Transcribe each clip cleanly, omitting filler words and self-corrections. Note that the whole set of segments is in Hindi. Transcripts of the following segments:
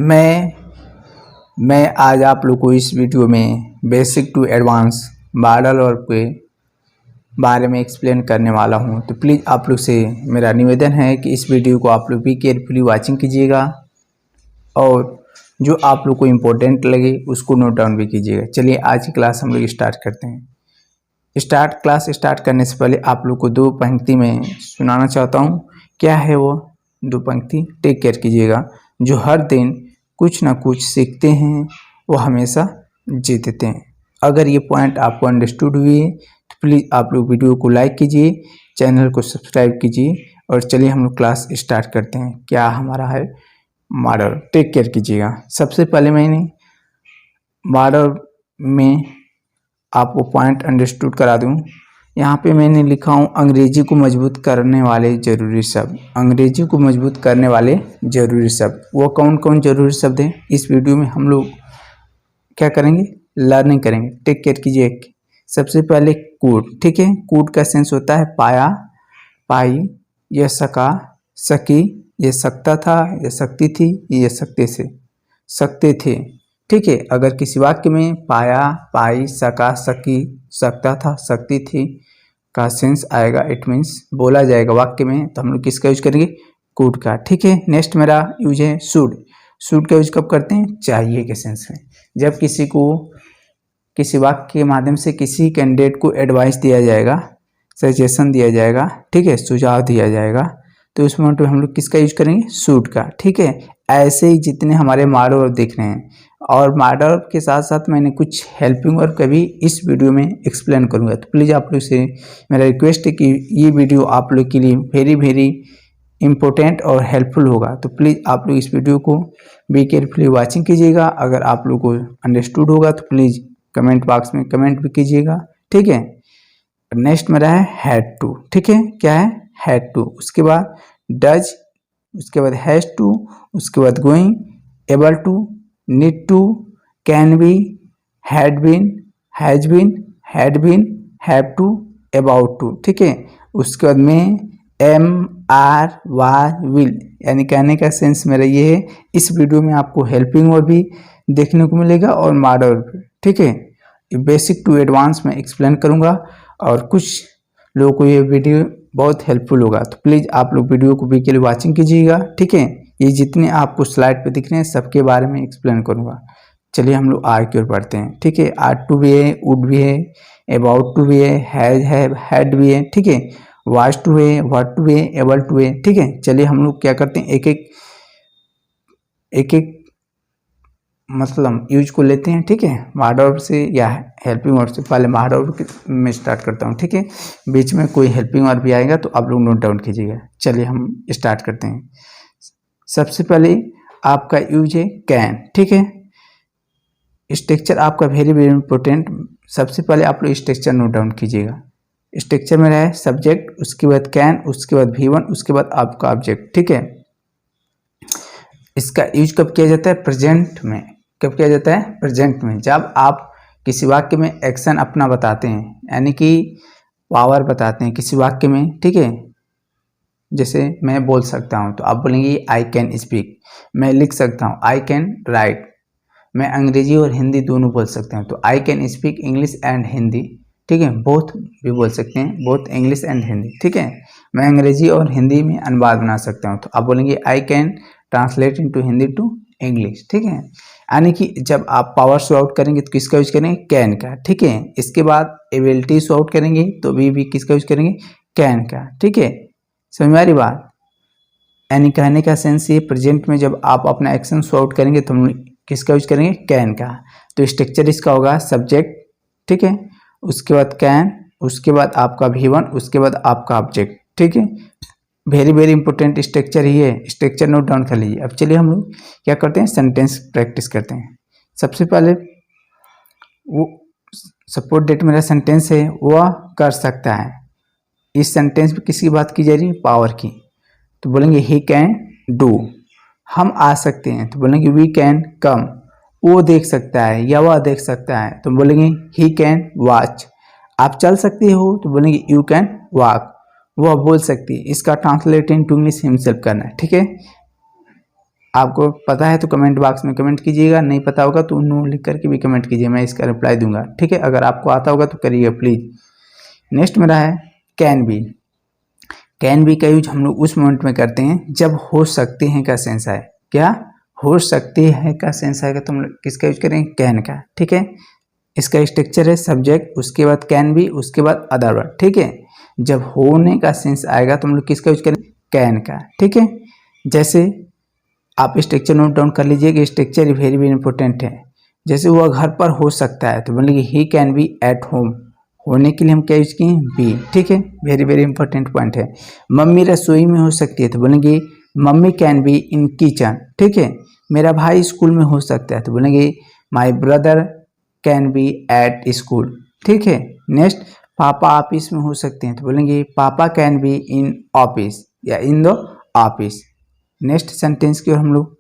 मैं आज आप लोग को इस वीडियो में basic to advance model work के बारे में एक्सप्लेन करने वाला हूं। तो प्लीज़ आप लोग से मेरा निवेदन है कि इस वीडियो को आप लोग भी केयरफुली वॉचिंग कीजिएगा और जो आप लोग को इम्पोर्टेंट लगे उसको नोट डाउन भी कीजिएगा। चलिए आज की क्लास हम लोग स्टार्ट करते हैं। क्लास स्टार्ट करने से पहले आप लोग को दो पंक्ति में सुनाना चाहता हूँ। क्या है वो दो पंक्ति? टेक केयर कीजिएगा। जो हर दिन कुछ ना कुछ सीखते हैं वो हमेशा जीतते हैं। अगर ये पॉइंट आपको अंडरस्टूड हुई है तो प्लीज़ आप लोग वीडियो को लाइक कीजिए, चैनल को सब्सक्राइब कीजिए और चलिए हम लोग क्लास स्टार्ट करते हैं। क्या हमारा है मॉडल? टेक केयर कीजिएगा। सबसे पहले मैंने मॉडल में आपको पॉइंट अंडरस्टूड करा दूं। यहाँ पे मैंने लिखा हूँ अंग्रेजी को मजबूत करने वाले ज़रूरी शब्द। अंग्रेजी को मजबूत करने वाले ज़रूरी शब्द वो कौन कौन ज़रूरी शब्द हैं इस वीडियो में हम लोग क्या करेंगे? लर्निंग करेंगे। टेक केयर कीजिए। सबसे पहले कूड, ठीक है। कूड का सेंस होता है पाया, पाई, यह सका, सकी, ये सकता था, यह सकती थी, ये सकते से सकते थे, ठीक है। अगर किसी वाक्य में पाया, पाई, सका, सकी, सकता था, सकती थी का सेंस आएगा, इट मीन्स बोला जाएगा वाक्य में, तो हम लोग किसका यूज करेंगे? कुड का, ठीक है। नेक्स्ट मेरा यूज है शुड। शुड का यूज कब करते हैं? चाहिए के सेंस में। जब किसी को किसी वाक्य के माध्यम से किसी कैंडिडेट को एडवाइस दिया जाएगा, सजेशन दिया जाएगा, ठीक है, सुझाव दिया जाएगा, तो उस मोमेंट में हम लोग किसका यूज करेंगे? शुड का, ठीक है। ऐसे ही जितने हमारे मॉडल दिख रहे हैं और मॉडल के साथ साथ मैंने कुछ हेल्पिंग वर्क का भी इस वीडियो में एक्सप्लेन करूंगा। तो प्लीज़ आप लोग से मेरा रिक्वेस्ट है कि ये वीडियो आप लोग के लिए वेरी वेरी इम्पोर्टेंट और हेल्पफुल होगा। तो प्लीज़ आप लोग इस वीडियो को बी केयरफुली वॉचिंग कीजिएगा। अगर आप लोग को अंडरस्टूड होगा तो प्लीज़ कमेंट बॉक्स में कमेंट भी कीजिएगा, ठीक है। नेक्स्ट मेरा है हैड टू, ठीक है। क्या है? Had to. उसके बाद डज, उसके बाद हैज़ टू, उसके बाद going, able to, need to, can be, had been, has been, had been, have to, about to, ठीक है। उसके बाद में एम, आर, वाज, विल, यानी कहने का सेंस मेरा ये है। इस वीडियो में आपको हेल्पिंग वर्ब भी देखने को मिलेगा और मॉडल भी, ठीक है। बेसिक टू एडवांस में एक्सप्लेन करूंगा और कुछ लोगों को ये वीडियो बहुत हेल्पफुल होगा। तो प्लीज़ आप लोग वीडियो को भी के लिए वॉचिंग कीजिएगा, ठीक है। ये जितने आपको स्लाइड पे दिख रहे हैं सबके बारे में एक्सप्लेन करूंगा। चलिए हम लोग आगे की ओर बढ़ते हैं, ठीक है। आर टू भी है, वुड भी है, अबाउट टू भी है, हैज है, हैड भी है, ठीक है। वाज टू है, व्हाट टू है, एबल टू है, ठीक है। चलिए हम लोग क्या करते हैं, एक एक मतलब यूज को लेते हैं, ठीक है। मॉडल से या हेल्पिंग वर्ड से। पहले मॉडल में स्टार्ट करता हूँ, ठीक है। बीच में कोई हेल्पिंग वर्ड भी आएगा तो आप लोग नोट डाउन कीजिएगा। चलिए हम स्टार्ट करते हैं। सबसे पहले आपका यूज है कैन, ठीक है। स्ट्रक्चर आपका वेरी वेरी इंपॉर्टेंट। सबसे पहले आप लोग स्ट्रक्चर नोट डाउन कीजिएगा। स्ट्रक्चर में रहा है सब्जेक्ट, उसके बाद कैन, उसके बाद V1, उसके बाद आपका ऑब्जेक्ट, ठीक है। इसका यूज कब किया जाता है? प्रेजेंट में। कब किया जाता है? प्रेजेंट में। जब आप किसी वाक्य में एक्शन अपना बताते हैं, यानी कि पावर बताते हैं किसी वाक्य में, ठीक है। जैसे मैं बोल सकता हूँ तो आप बोलेंगे आई कैन स्पीक। मैं लिख सकता हूँ, आई कैन राइट। मैं अंग्रेजी और हिंदी दोनों बोल सकता हूँ तो I can speak English and Hindi, ठीक है। बोथ भी बोल सकते हैं, बोथ इंग्लिश एंड हिंदी, ठीक है। मैं अंग्रेजी और हिंदी में अनुवाद बना सकता हूँ तो आप बोलेंगे I can translate into Hindi to English, ठीक है। यानी कि जब आप पावर शो आउट करेंगे तो किसका यूज करेंगे? कैन का, ठीक है। इसके बाद एबिलिटी शो आउट करेंगे तो भी किसका यूज करेंगे? कैन का, ठीक है। समझ में आ रही बात? यानी कहने का सेंस ये, प्रेजेंट में जब आप अपना एक्शन शो आउट करेंगे तो हम किसका यूज करेंगे? कैन का। तो स्ट्रक्चर इसका होगा सब्जेक्ट, ठीक है, उसके बाद कैन, उसके बाद आपका V1, उसके बाद आपका ऑब्जेक्ट, ठीक है। वेरी वेरी इंपॉर्टेंट स्ट्रक्चर ही है। स्ट्रक्चर नोट डाउन कर लीजिए। अब चलिए हम लोग क्या करते हैं? सेंटेंस प्रैक्टिस करते हैं। सबसे पहले वो सपोर्ट डेट मेरा सेंटेंस है, वह कर सकता है। इस सेंटेंस में किसकी बात की जा रही है? पावर की। तो बोलेंगे ही कैन डू। हम आ सकते हैं तो बोलेंगे वी कैन कम। वो देख सकता है या वह देख सकता है तो बोलेंगे ही कैन वॉच। आप चल सकते हो तो बोलेंगे यू कैन वॉक। वह बोल सकती है। इसका translate into English himself करना है, ठीक है। आपको पता है तो कमेंट बॉक्स में कमेंट कीजिएगा, नहीं पता होगा तो नो लिख करके भी कमेंट कीजिए, मैं इसका रिप्लाई दूंगा। ठीक है, अगर आपको आता होगा तो करिएगा प्लीज़। नेक्स्ट मेरा है कैन बी। कैन बी का यूज हम लोग उस मोमेंट में करते हैं जब हो सकते हैं का सेंस आए। क्या हो सकते हैं का सेंस आएगा तो हम लोग किसका यूज करेंगे? कैन का। ठीक है, इसका स्ट्रक्चर है सब्जेक्ट, उसके बाद कैन बी, उसके बाद अदर वर्ड। ठीक है, जब होने का सेंस आएगा तो हम लोग किसका यूज करेंगे? कैन का। ठीक है, जैसे आप स्ट्रक्चर नोट डाउन कर लीजिए कि स्ट्रक्चर वेरी वेरी इंपॉर्टेंट है। जैसे वह घर पर हो सकता है तो बोलेंगे he can be at home. होने के लिए हम क्या यूज किए? बी। ठीक है, वेरी वेरी इंपॉर्टेंट पॉइंट है। मम्मी रसोई में हो सकती है तो बोलेंगे mummy can be in kitchen. ठीक है, मेरा भाई स्कूल में हो सकता है तो बोलेंगे my brother can be at school. ठीक है, नेक्स्ट पापा ऑफिस में हो सकते हैं तो बोलेंगे पापा कैन बी इन ऑफिस या इन द ऑफिस। नेक्स्ट सेंटेंस की ओर हम लोग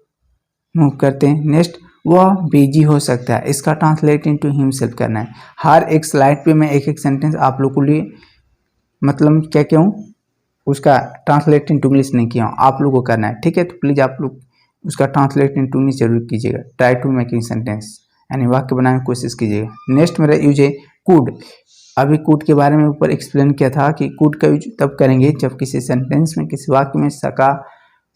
मूव करते हैं। नेक्स्ट वह बिजी हो सकता है, इसका ट्रांसलेट इनटू हिमसेल्फ करना है। हर एक स्लाइड पे मैं एक एक सेंटेंस आप लोग को लिए मतलब क्या क्यों उसका ट्रांसलेट इनटू इंग्लिश नहीं किया हूँ, आप लोग को करना है। ठीक है, तो प्लीज़ आप लोग उसका ट्रांसलेट इनटू इंग्लिश जरूर कीजिएगा। ट्राई टू मेकिंग सेंटेंस यानी वाक्य बनाने की कोशिश कीजिएगा। नेक्स्ट मेरा यूज है कुड। अभी कुड के बारे में ऊपर एक्सप्लेन किया था कि कुड का यूज तब करेंगे जब किसी सेंटेंस में किसी वाक्य में सका,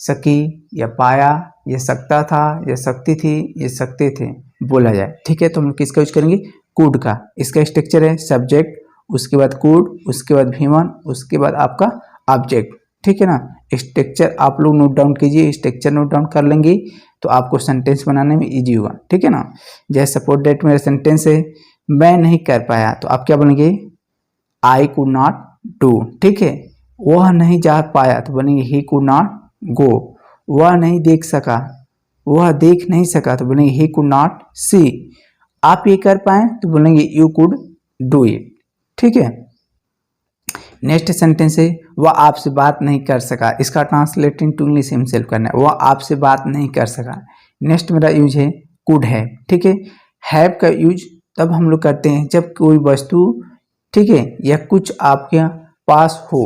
सकी या पाया या सकता था या सकती थी या सकते थे बोला जाए। ठीक है, तो हम किसका यूज करेंगे? कुड का। इसका स्ट्रक्चर है सब्जेक्ट, उसके बाद कुड, उसके बाद भीमन, उसके बाद आपका ऑब्जेक्ट। ठीक है ना, स्ट्रक्चर आप लोग नोट डाउन कीजिए, स्ट्रक्चर नोट डाउन कर लेंगे तो आपको सेंटेंस बनाने में इजी होगा। ठीक है ना, जैसे सपोज दैट मेरा सेंटेंस है मैं नहीं कर पाया तो आप क्या बोलेंगे? I could not do. ठीक है, वह नहीं जा पाया तो बनेंगे ही कुड नॉट गो। वह नहीं देख सका, वह देख नहीं सका तो बोलेंगे ही कुड नॉट सी। आप ये कर पाए तो बोलेंगे यू कुड डू इट। ठीक है, नेक्स्ट सेंटेंस है वह आपसे बात नहीं कर सका, इसका ट्रांसलेट इनटू इंग्लिश हिमसेल्फ करना है। वह आपसे बात नहीं कर सका। नेक्स्ट मेरा यूज है कुड हैव। ठीक है, हैव का यूज तब हम लोग करते हैं जब कोई वस्तु, ठीक है, या कुछ आपके पास हो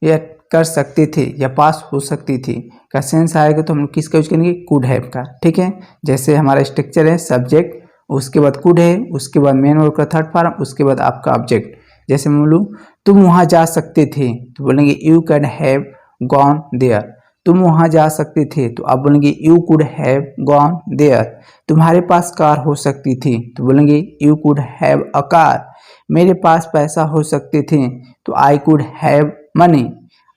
या कर सकते थे या पास हो सकती थी का सेंस आएगा तो हम लोग किसका यूज करेंगे? कुड हैव का। ठीक है, जैसे हमारा स्ट्रक्चर है सब्जेक्ट, उसके बाद कुड है, उसके बाद मेन वर्ब का थर्ड फॉर्म, उसके बाद आपका ऑब्जेक्ट। जैसे मैं बोलूँ तुम वहाँ जा सकते थे तो बोलेंगे you can have gone there. तुम वहाँ जा सकते थे तो आप बोलेंगे you could have gone there. तुम्हारे पास कार हो सकती थी तो बोलेंगे you could have a car. मेरे पास पैसा हो सकते थे तो आई कुड हैव मनी।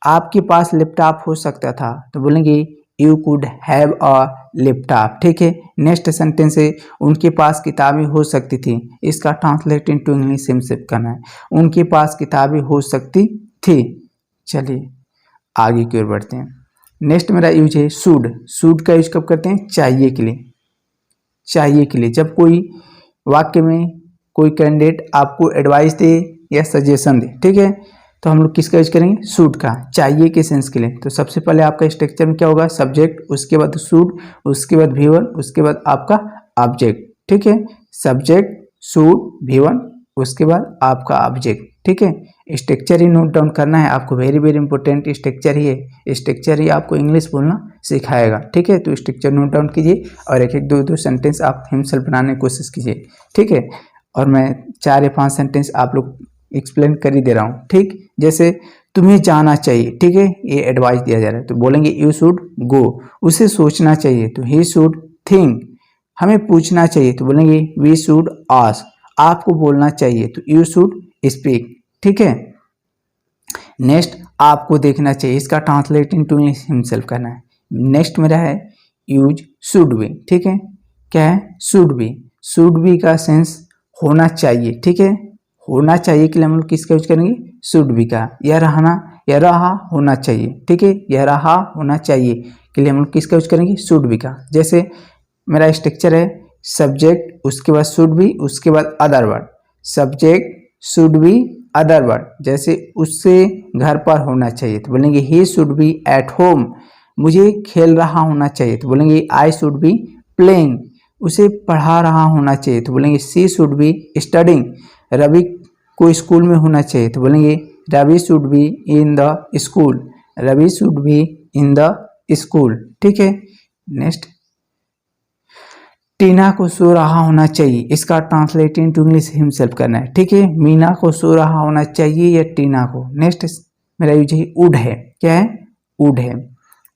आपके पास लैपटॉप हो सकता था तो बोलेंगे you could have a laptop. ठीक है, नेक्स्ट सेंटेंस है उनके पास किताबें हो सकती थी, इसका ट्रांसलेट इनटू इंग्लिश हिमसेल्फ करना है। उनके पास किताबें हो सकती थी। चलिए आगे की ओर बढ़ते हैं। नेक्स्ट मेरा यूज है शुड। शुड का यूज कब करते हैं? चाहिए के लिए। चाहिए के लिए जब कोई वाक्य में कोई कैंडिडेट आपको एडवाइस दे या सजेशन दे, ठीक है, तो हम लोग किसका यूज करेंगे? शुड का, चाहिए के सेंस के लिए। तो सबसे पहले आपका स्ट्रक्चर में क्या होगा? सब्जेक्ट, उसके बाद शुड, उसके बाद V1, उसके बाद आपका ऑब्जेक्ट। ठीक है, सब्जेक्ट, शुड, V1, उसके बाद आपका ऑब्जेक्ट। ठीक है, स्ट्रक्चर ही नोट डाउन करना है आपको, वेरी वेरी इंपॉर्टेंट स्ट्रक्चर ही है। स्ट्रक्चर ही आपको इंग्लिश बोलना सिखाएगा। ठीक है, तो स्ट्रक्चर नोट डाउन कीजिए और एक एक दो दो सेंटेंस आप हिमसेल्फ बनाने की कोशिश कीजिए। ठीक है, और मैं 4 या 5 सेंटेंस आप लोग एक्सप्लेन कर ही दे रहा हूँ। ठीक, जैसे तुम्हें जाना चाहिए, ठीक है, ये एडवाइस दिया जा रहा है तो बोलेंगे यू शुड गो। उसे सोचना चाहिए तो ही शुड थिंक। हमें पूछना चाहिए तो बोलेंगे वी शुड आस्क। आपको बोलना चाहिए तो यू शुड स्पीक। ठीक है, नेक्स्ट आपको देखना चाहिए, इसका ट्रांसलेट इनटू इंग्लिश हिमसेल्फ करना है। नेक्स्ट मेरा है यूज शुड बी। ठीक है, क्या है? Should be. शुड बी का सेंस होना चाहिए। ठीक है, होना चाहिए के लिए हम लोग किसका यूज करेंगे? शुड बी का। यह रहना या रहा होना चाहिए। ठीक है, यह रहा होना चाहिए के लिए हम लोग किसका यूज करेंगे? शुड बी का। जैसे मेरा स्ट्रक्चर है सब्जेक्ट, उसके बाद शुड बी, उसके बाद other word. Subject, should be, other word. जैसे उससे घर पर होना चाहिए तो बोलेंगे he should be at home. मुझे खेल रहा होना चाहिए तो बोलेंगे आई शुड बी प्लेइंग। उसे पढ़ा रहा होना चाहिए तो बोलेंगे she should be studying. Ravi को स्कूल में होना चाहिए तो बोलेंगे Ravi should be in the school. Ravi should be in the school. ठीक है, नेक्स्ट, टीना को सो रहा होना चाहिए, इसका ट्रांसलेट इनटू इंग्लिश हिमसेल्फ करना है। ठीक है, मीना को सो रहा होना चाहिए या टीना को। नेक्स्ट मेरा यूज है वुड है। क्या है? वुड है।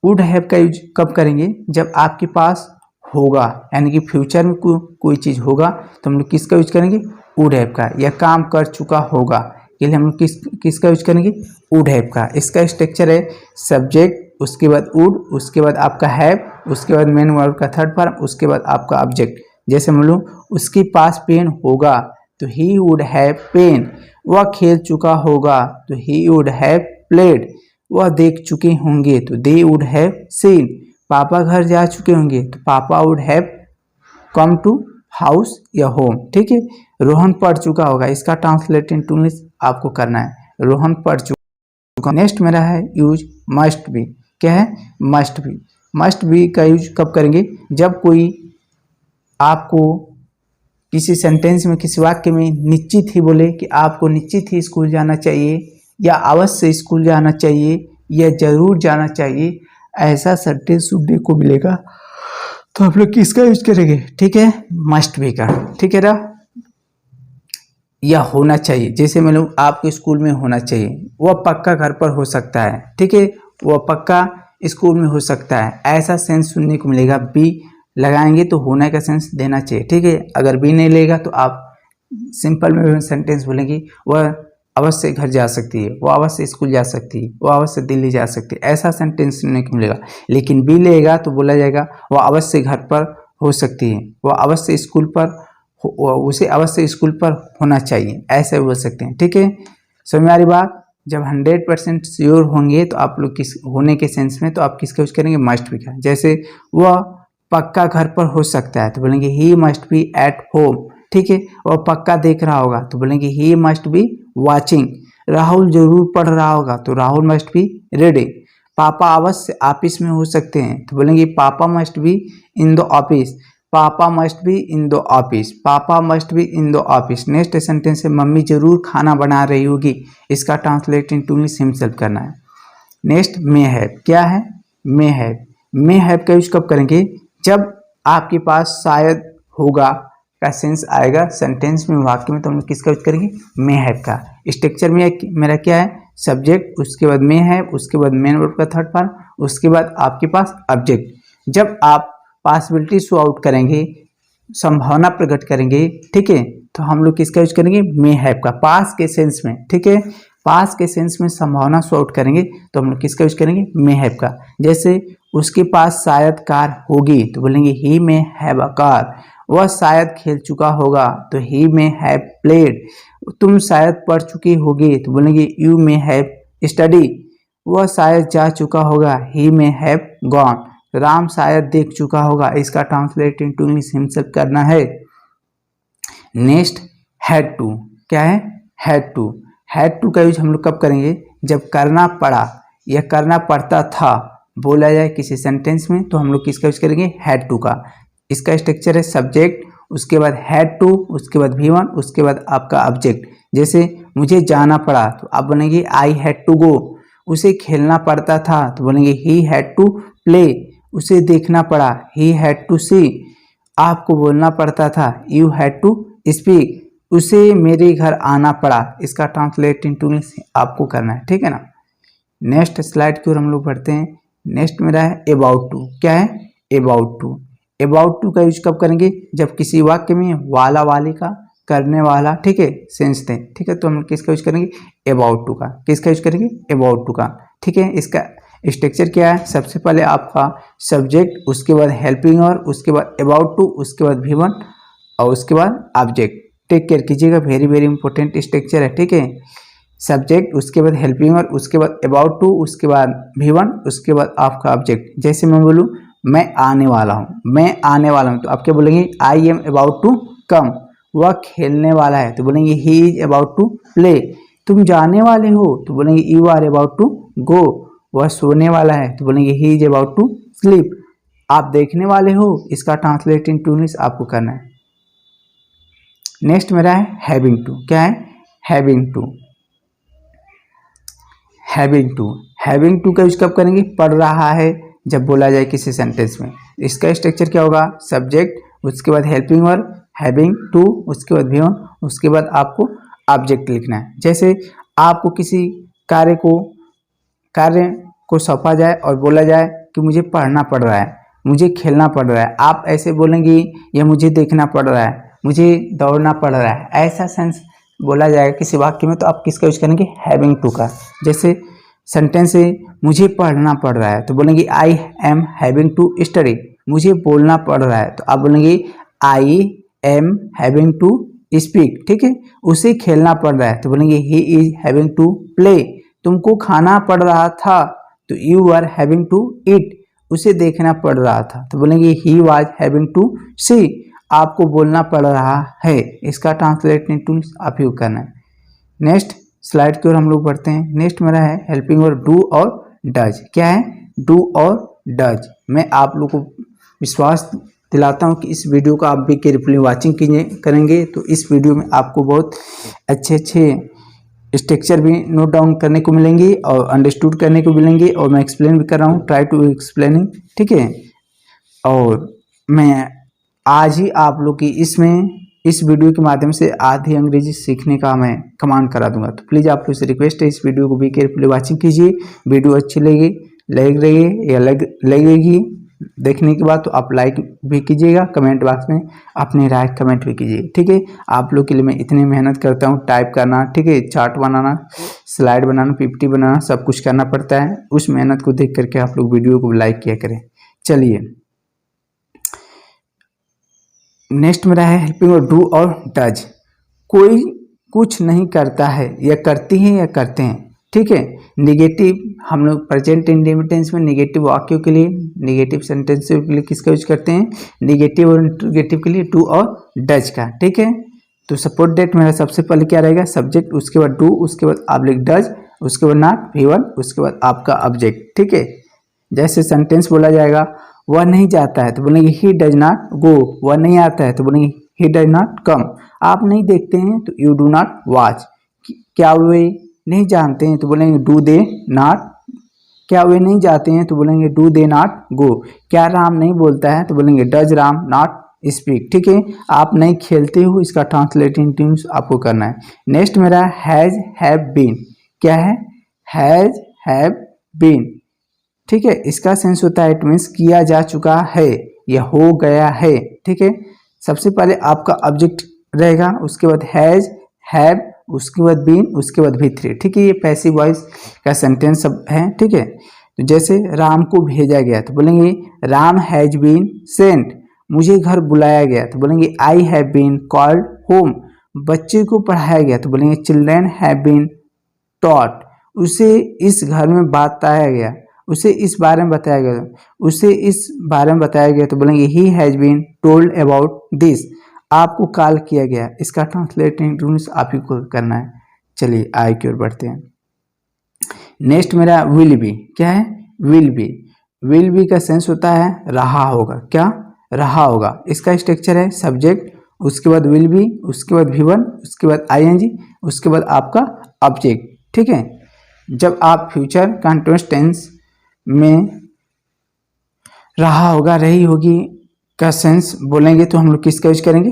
वुड हैव का यूज कब करेंगे? जब आपके पास होगा, यानी कि फ्यूचर में कोई चीज़ होगा तो हम लोग किसका यूज करेंगे? वुड हैव का। या काम कर चुका होगा के लिए हम लोग किसका यूज करेंगे? वुड हैव का। इसका स्ट्रक्चर है सब्जेक्ट, उसके बाद वुड, उसके बाद आपका हैव, उसके बाद मेन वर्ब का थर्ड फॉर्म, उसके बाद आपका ऑब्जेक्ट। जैसे मान लो उसके पास पेन होगा तो ही वुड हैव पेन। वह खेल चुका होगा तो ही वुड हैव प्लेड। वह देख चुके होंगे तो दे वुड हैव सीन। पापा घर जा चुके होंगे तो papa would have come to house या होम। ठीक है, रोहन पढ़ चुका होगा, इसका ट्रांसलेट इनटू इंग्लिश आपको करना है, रोहन पढ़ चुका। नेक्स्ट मेरा है यूज मस्ट बी। क्या है? Must be. मस्ट बी का यूज कब करेंगे? जब कोई आपको किसी सेंटेंस में, किसी वाक्य में निश्चित ही बोले कि आपको निश्चित ही स्कूल जाना चाहिए, या अवश्य स्कूल जाना चाहिए, या जरूर जाना चाहिए, ऐसा सेंटेंस सुनने को मिलेगा तो आप लोग किसका यूज करेंगे? ठीक है, मस्ट बी का। ठीक है ना, या होना चाहिए। जैसे मतलब आपके स्कूल में होना चाहिए, वह पक्का घर पर हो सकता है। ठीक है, वह पक्का स्कूल में हो सकता है, ऐसा सेंस सुनने को मिलेगा। बी लगाएंगे तो होने का सेंस देना चाहिए। ठीक है, अगर बी नहीं लेगा तो आप सिंपल में सेंटेंस बोलेंगे वह अवश्य घर जा सकती है, वो अवश्य स्कूल जा सकती है, वो अवश्य दिल्ली जा सकती है, ऐसा सेंटेंस सुनने को मिलेगा। लेकिन बी लेगा तो बोला जाएगा वह अवश्य घर पर हो सकती है, वह अवश्य स्कूल पर, उसे अवश्य स्कूल पर होना चाहिए, ऐसे बोल सकते हैं। ठीक है, समझ में आ रही बात? जब 100% श्योर होंगे तो आप लोग किस होने के सेंस में तो आप किसका यूज करेंगे? मस्ट बी का। जैसे वह पक्का घर पर हो सकता है तो बोलेंगे he must be at home. ठीक है, वह पक्का देख रहा होगा तो बोलेंगे he must be watching. Rahul जरूर पढ़ रहा होगा तो राहुल मस्ट बी रीडिंग। पापा अवश्य ऑफिस में हो सकते हैं तो बोलेंगे papa must be in the office. Papa must be in the office, papa must be in the office. Next sentence है मम्मी जरूर खाना बना रही होगी, इसका ट्रांसलेट इनटू इंग्लिश हिमसेल्फ करना है। Next may have. क्या है? May have. मे हैव का यूज कब करेंगे? जब आपके पास शायद होगा का सेंस आएगा सेंटेंस में, वाक्य में, तो हम लोग किसका यूज करेंगे? मे हैव का। स्ट्रक्चर में मेरा क्या है? सब्जेक्ट, उसके बाद मे हैव, उसके बाद मेन वर्ब का थर्ड फॉर्म, उसके बाद आपके पास ऑब्जेक्ट। जब आप पॉसिबिलिटी शो आउट करेंगे, संभावना प्रकट करेंगे, ठीक है, तो हम लोग किसका यूज करेंगे? मे हैव का, पास के सेंस में। ठीक है, पास के सेंस में संभावना शो आउट करेंगे तो हम लोग किसका यूज करेंगे? मे हैव का। जैसे उसके पास शायद कार होगी तो बोलेंगे ही मे हैव अ कार। वह शायद खेल चुका होगा तो ही मे हैव प्लेड। तुम शायद पढ़ चुकी होगी तो बोलेंगे यू मे हैव स्टडी। वह शायद जा चुका होगा, ही मे हैव गॉन। राम शायद देख चुका होगा, इसका ट्रांसलेट इनटू इंग्लिश हिमसेल्फ करना है। Next had to. क्या है? Had to. हैड टू का यूज हम लोग कब करेंगे? जब करना पड़ा या करना पड़ता था बोला जाए किसी सेंटेंस में तो हम लोग किसका यूज करेंगे? हैड टू का। इसका स्ट्रक्चर है सब्जेक्ट, उसके बाद हैड टू, उसके बाद V1, उसके बाद आपका ऑब्जेक्ट। जैसे मुझे जाना पड़ा तो आप बोलेंगे आई हैड टू गो। उसे खेलना पड़ता था तो बोलेंगे ही हैड टू प्ले। उसे देखना पड़ा, ही हैड टू सी। आपको बोलना पड़ता था, यू हैड टू स्पीक। उसे मेरे घर आना पड़ा, इसका ट्रांसलेट इनटू इंग्लिश आपको करना है। ठीक है ना। नेक्स्ट स्लाइड की ओर हम लोग बढ़ते हैं। नेक्स्ट मेरा है अबाउट टू। क्या है? About to. अबाउट टू का यूज कब करेंगे? जब किसी वाक्य में वाला वाले का, करने वाला, ठीक है, सेंस दें। ठीक है, तो हम किसका यूज करेंगे? अबाउट टू का। किसका यूज करेंगे? अबाउट टू का। ठीक है, इसका स्ट्रक्चर क्या है? सबसे पहले आपका सब्जेक्ट, उसके बाद हेल्पिंग और, उसके बाद अबाउट टू, उसके बाद V1 और उसके बाद ऑब्जेक्ट। टेक केयर कीजिएगा, वेरी वेरी इंपॉर्टेंट स्ट्रक्चर है। ठीक है, सब्जेक्ट, उसके बाद हेल्पिंग और, उसके बाद अबाउट टू, उसके बाद V1, उसके बाद आपका ऑब्जेक्ट। जैसे मैं बोलूँ मैं आने वाला हूँ, मैं आने वाला हूँ, तो आप क्या बोलेंगे? I am about to come. वह खेलने वाला है तो बोलेंगे he is about to play. तुम जाने वाले हो तो बोलेंगे you are about to go. वह सोने वाला है तो बोलेंगे he is about to sleep. आप देखने वाले हो, इसका ट्रांसलेट इन टू इंग्लिश आपको करना है। नेक्स्ट मेरा है हैविंग टू। क्या है? Having to. Having to. Having to का यूज कब करेंगे? पढ़ रहा है, जब बोला जाए किसी सेंटेंस में। इसका स्ट्रक्चर क्या होगा, सब्जेक्ट, उसके बाद हेल्पिंग वर्ब, हैविंग टू, उसके बाद भी, उसके बाद आपको ऑब्जेक्ट लिखना है। जैसे आपको किसी कार्य को सौंपा जाए और बोला जाए कि मुझे पढ़ना पड़ रहा है, मुझे खेलना पड़ रहा है, आप ऐसे बोलेंगे या मुझे देखना पड़ रहा है, मुझे दौड़ना पड़ रहा है, ऐसा सेंस बोला जाएगा किसी वाक्य में, तो आप किसका यूज करेंगे, हैविंग टू का। जैसे सेंटेंस है मुझे पढ़ना पड़ रहा है तो बोलेंगे I am having to study, मुझे बोलना पड़ रहा है तो आप बोलेंगे I am having to speak, ठीक है। उसे खेलना पड़ रहा है तो बोलेंगे he is having to play, तुमको खाना पड़ रहा था तो you are having to eat, उसे देखना पड़ रहा था तो बोलेंगे he was having to see, आपको बोलना पड़ रहा है। इसका ट्रांसलेटिंग टूल्स आप यूज करना है। नेक्स्ट स्लाइड की ओर हम लोग बढ़ते हैं। नेक्स्ट मेरा है हेल्पिंग वर्ब डू और डज। क्या है, डू और डज। मैं आप लोग को विश्वास दिलाता हूं कि इस वीडियो को आप भी केयरफुली वाचिंग करेंगे तो इस वीडियो में आपको बहुत अच्छे स्ट्रक्चर भी नोट डाउन करने को मिलेंगे और अंडरस्टूड करने को मिलेंगे, और मैं एक्सप्लेन भी कर रहा हूँ, ट्राई टू एक्सप्लेनिंग, ठीक है। और मैं आज ही आप लोग की इस वीडियो के माध्यम से आधी अंग्रेजी सीखने का मैं कमांड करा दूंगा, तो प्लीज़ आप लोग से रिक्वेस्ट है इस वीडियो को भी केयरफुली वाचिंग कीजिए। वीडियो अच्छी लग रही है या लगेगी देखने के बाद तो आप लाइक भी कीजिएगा, कमेंट बॉक्स में अपनी राय कमेंट भी कीजिए, ठीक है। आप लोग के लिए मैं इतनी मेहनत करता हूँ, टाइप करना, ठीक है, चार्ट बनाना, स्लाइड बनाना, पीपीटी बनाना, सब कुछ करना पड़ता है। उस मेहनत को देख करके आप लोग वीडियो को लाइक किया करें। चलिए नेक्स्ट मेरा है हेल्पिंग और डू और डज। कोई कुछ नहीं करता है या करती है या करते हैं, ठीक है। निगेटिव हम लोग प्रेजेंट इंडिपेंडेंस में निगेटिव वाक्यों के लिए, निगेटिव सेंटेंस के लिए किसका यूज करते हैं, निगेटिव और इंटरोगेटिव के लिए डू और डज का, ठीक है। तो सपोर्ट डेट मेरा सबसे पहले क्या रहेगा, सब्जेक्ट, उसके बाद डू, उसके बाद ऑब्लिक डज, उसके बाद नॉट V1, उसके बाद आपका ऑब्जेक्ट, ठीक है। जैसे सेंटेंस बोला जाएगा वह नहीं जाता है तो बोलेंगे ही डज नॉट गो, वह नहीं आता है तो बोलेंगे ही डज नॉट कम, आप नहीं देखते हैं तो यू डू नॉट वॉच, क्या वे नहीं जानते हैं तो बोलेंगे डू दे नॉट, क्या वे नहीं जाते हैं तो बोलेंगे डू दे नॉट गो, क्या राम नहीं बोलता है तो बोलेंगे डज राम नॉट स्पीक, ठीक है। आप नहीं खेलते हो, इसका ट्रांसलेटिंग टर्म्स आपको करना है। नेक्स्ट मेरा हैज हैव बीन। क्या है, हैज हैव बीन, ठीक है। इसका सेंस होता है इट मीन्स किया जा चुका है या हो गया है, ठीक है। सबसे पहले आपका ऑब्जेक्ट रहेगा, उसके बाद हैज हैव, उसके बाद बीन, उसके बाद V3, ठीक है। ये पैसिव वॉइस का सेंटेंस सब है, ठीक है। तो जैसे राम को भेजा गया तो बोलेंगे राम हैज बीन सेंट, मुझे घर बुलाया गया तो बोलेंगे I have been called home, बच्चे को पढ़ाया गया तो बोलेंगे चिल्ड्रन हैव बीन टॉट, उसे इस घर में बताया गया, उसे इस बारे में बताया गया, उसे इस बारे में बताया गया तो बोलेंगे he has been told about this, आपको कॉल किया गया। इसका ट्रांसलेटिंग टर्म्स आप ही को करना है। चलिए आगे की ओर बढ़ते हैं। नेक्स्ट मेरा विल बी। क्या है, विल बी। विल बी का सेंस होता है रहा होगा। क्या, रहा होगा। इसका स्ट्रक्चर है सब्जेक्ट, उसके बाद विल बी, उसके बाद V1, उसके बाद ING, उसके बाद आपका ऑब्जेक्ट, ठीक है। जब आप फ्यूचर कंटिन्यूअस टेंस में रहा होगा, रही होगी का सेंस बोलेंगे तो हम लोग किसका यूज करेंगे,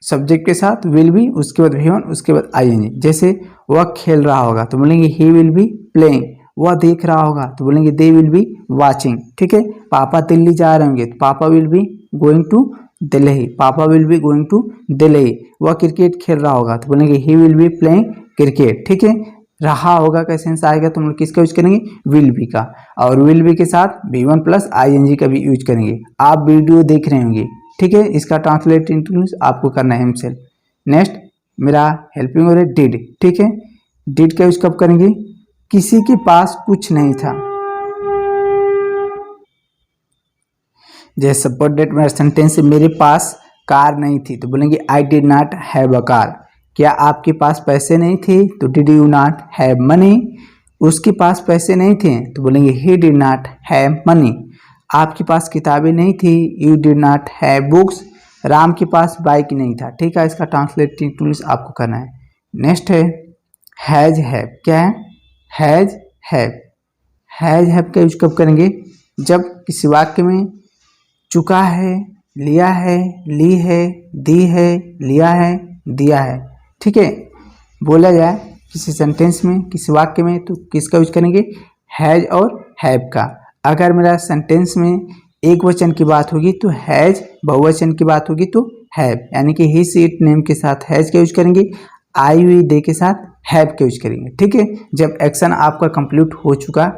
सब्जेक्ट के साथ विल बी, उसके बाद V1, उसके बाद ING। जैसे वह खेल रहा होगा तो बोलेंगे ही विल बी प्लेइंग, वह देख रहा होगा तो बोलेंगे दे विल बी वाचिंग, ठीक है। पापा दिल्ली जा रहे होंगे तो papa will be going to Delhi, papa will be going to Delhi. वह क्रिकेट खेल रहा होगा तो बोलेंगे he will be playing cricket, ठीक है। रहा होगा का सेंस आएगा तो हम लोग किसका यूज करेंगे, विल बी का, और विल बी के साथ V1 प्लस ING का भी यूज करेंगे। आप वीडियो देख रहे होंगे, ठीक है। इसका ट्रांसलेटिंग टर्म्स आपको करना है हिमसेल्फ। नेक्स्ट मेरा हेल्पिंग और डिड, ठीक है। डिड का यूज कब करेंगे, किसी के पास कुछ नहीं था। जैसे सपोर्ट डेट मेरा सेंटेंस मेरे पास कार नहीं थी तो बोलेंगे I did not have a car, क्या आपके पास पैसे नहीं थे तो did you not have money, उसके पास पैसे नहीं थे तो बोलेंगे he did not have money. आपके पास किताबें नहीं थी, you did not have books, Ram के पास बाइक नहीं था, ठीक है। इसका ट्रांसलेटिंग टूल्स आपको करना है। नेक्स्ट है हैज हैव। क्या है, हैज हैव। हैज हैव का यूज कब करेंगे, जब किसी वाक्य में चुका है, लिया है, ली है, दी है, लिया है, दिया है। ठीक है, बोला जाए किसी सेंटेंस में, किसी वाक्य में, तो किसका यूज करेंगे? हैज और हैव का। अगर मेरा सेंटेंस में एक वचन की बात होगी तो हैज, बहुवचन की बात होगी तो हैव, यानी कि ही सी इट नेम के साथ हैज का यूज करेंगे, आई वी दे के साथ हैव का यूज करेंगे। ठीक है, जब एक्शन आपका कंप्लीट हो चुका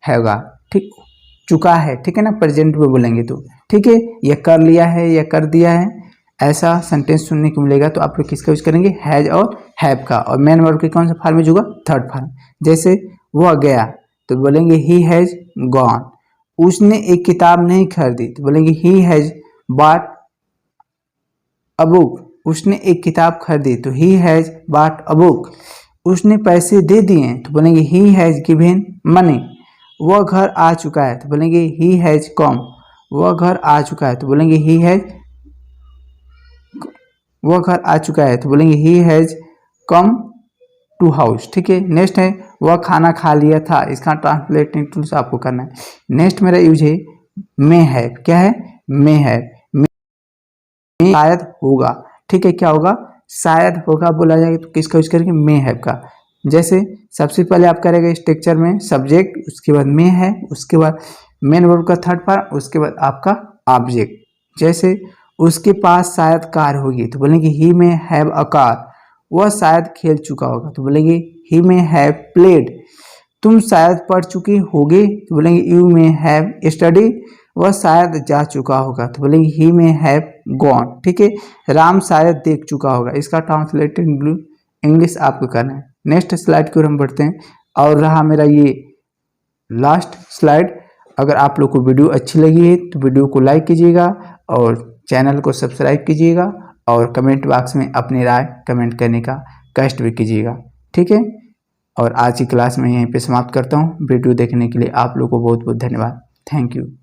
हैगा, ठीक, चुका है, ठीक है ना, प्रेजेंट में बोलेंगे तो। ठीक है, यह कर लिया है, यह कर दिया है, ऐसा सेंटेंस सुनने को मिलेगा तो आप लोग किसका यूज करेंगे? हैज और हैव का। और मेन वर्ब के कौन सा फॉर्म में होगा? Third form. जैसे वह गया तो बोलेंगे ही हैज गॉन। उसने एक किताब नहीं खरीदी तो बोलेंगे he has bought a book. उसने एक किताब खरीदी तो he has bought a book. उसने पैसे दे दिए तो बोलेंगे ही हैज गिवन मनी। वह घर आ चुका है तो बोलेंगे ही हैज कम। वह घर आ चुका है तो बोलेंगे ही हैज, वह घर आ चुका है तो बोलेंगे he has come to house. ठीक है, नेक्स्ट है वह खाना खा लिया था। इसका ट्रांसलेटिंग टूल्स आपको करना है। नेक्स्ट मेरा यूज है मे हैव। क्या है? May have. शायद होगा। ठीक है, क्या होगा? शायद होगा बोला जाएगा तो किसका यूज करेंगे? मे हैव का। जैसे सबसे पहले आप करेंगे स्ट्रक्चर में सब्जेक्ट, उसके बाद मे है, उसके बाद मेन वर्ब का थर्ड पार्ट, उसके बाद आपका ऑब्जेक्ट। जैसे उसके पास शायद कार होगी तो बोलेंगे ही मे हैव अ कार। वह शायद खेल चुका होगा तो बोलेंगे ही मे हैव प्लेड। तुम शायद पढ़ चुके होगे तो बोलेंगे यू मे हैव स्टडी। वह शायद जा चुका होगा तो बोलेंगे ही मे हैव गॉन। ठीक है, राम शायद देख चुका होगा। इसका ट्रांसलेटेड इंग्लिश आपको करना है। नेक्स्ट स्लाइड की ओर हम बढ़ते हैं और रहा मेरा ये लास्ट स्लाइड। अगर आप लोग को वीडियो अच्छी लगी है तो वीडियो को लाइक कीजिएगा और चैनल को सब्सक्राइब कीजिएगा और कमेंट बॉक्स में अपनी राय कमेंट करने का कष्ट भी कीजिएगा। ठीक है, और आज की क्लास में यहीं पे समाप्त करता हूँ। वीडियो देखने के लिए आप लोग को बहुत बहुत धन्यवाद। Thank you.